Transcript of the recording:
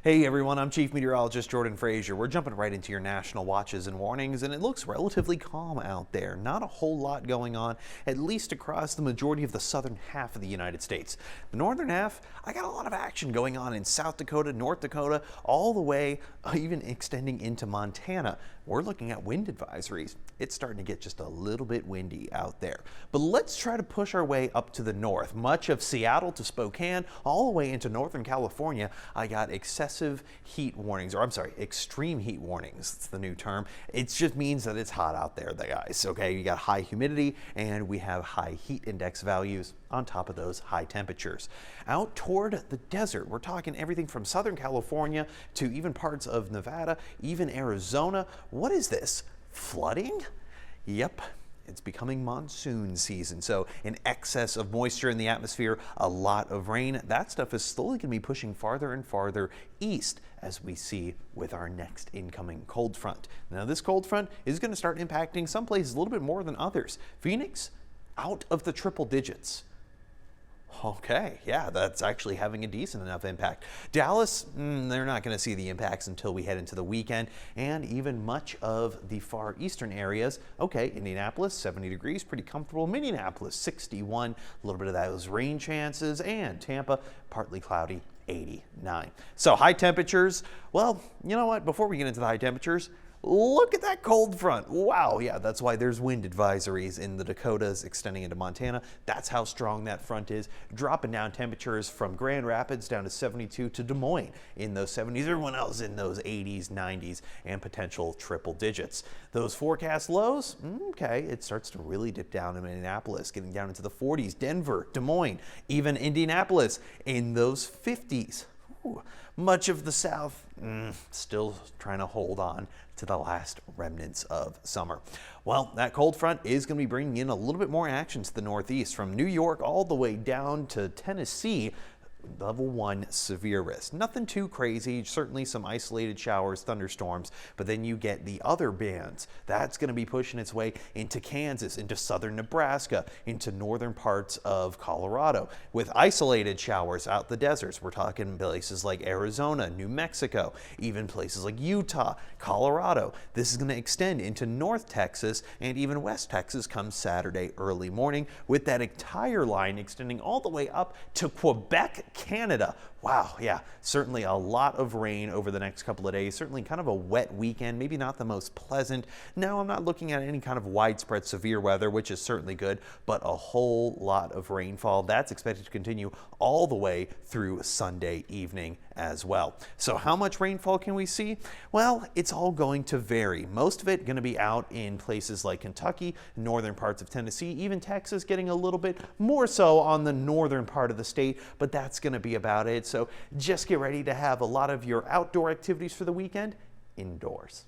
Hey everyone, I'm Chief Meteorologist Jordan Frazier. We're jumping right into your national watches and warnings, and it looks relatively calm out there. Not a whole lot going on, at least across the majority of the southern half of the United States. The northern half, I got a lot of action going on in South Dakota, North Dakota, all the way even extending into Montana. We're looking at wind advisories. It's starting to get just a little bit windy out there. But let's try to push our way up to the north. Much of Seattle to Spokane, all the way into Northern California, I got excessive heat warnings, or I'm sorry, extreme heat warnings. It's the new term. It just means that it's hot out there, guys. Okay, you got high humidity and we have high heat index values on top of those high temperatures. Out toward the desert, we're talking everything from Southern California to even parts of Nevada, even Arizona. What is this? Flooding? Yep. It's becoming monsoon season, so an excess of moisture in the atmosphere, a lot of rain. That stuff is slowly going to be pushing farther and farther east, as we see with our next incoming cold front. Now, this cold front is going to start impacting some places a little bit more than others. Phoenix, out of the triple digits. Okay, yeah, that's actually having a decent enough impact. Dallas, they're not going to see the impacts until we head into the weekend, and even much of the far eastern areas. Okay, Indianapolis, 70 degrees, pretty comfortable. Minneapolis, 61, a little bit of those rain chances, and Tampa, partly cloudy, 89. So high temperatures, well, you know what, before we get into the high temperatures, look at that cold front. Wow, yeah, that's why there's wind advisories in the Dakotas extending into Montana. That's how strong that front is. Dropping down temperatures from Grand Rapids down to 72 to Des Moines in those 70s. Everyone else in those 80s, 90s, and potential triple digits. Those forecast lows, okay, it starts to really dip down in Minneapolis, getting down into the 40s. Denver, Des Moines, even Indianapolis in those 50s. Much of the South still trying to hold on to the last remnants of summer. Well, that cold front is going to be bringing in a little bit more action to the northeast, from New York all the way down to Tennessee. Level 1 severe risk. Nothing too crazy, certainly some isolated showers, thunderstorms, but then you get the other bands. That's going to be pushing its way into Kansas, into southern Nebraska, into northern parts of Colorado, with isolated showers out the deserts. We're talking places like Arizona, New Mexico, even places like Utah, Colorado. This is going to extend into North Texas and even West Texas come Saturday early morning, with that entire line extending all the way up to Quebec, Canada. Wow, yeah, certainly a lot of rain over the next couple of days. Certainly kind of a wet weekend, maybe not the most pleasant. Now, I'm not looking at any kind of widespread severe weather, which is certainly good, but a whole lot of rainfall. That's expected to continue all the way through Sunday evening as well. So how much rainfall can we see? Well, it's all going to vary. Most of it going to be out in places like Kentucky, northern parts of Tennessee, even Texas, getting a little bit more so on the northern part of the state, but that's going to be about it. So just get ready to have a lot of your outdoor activities for the weekend indoors.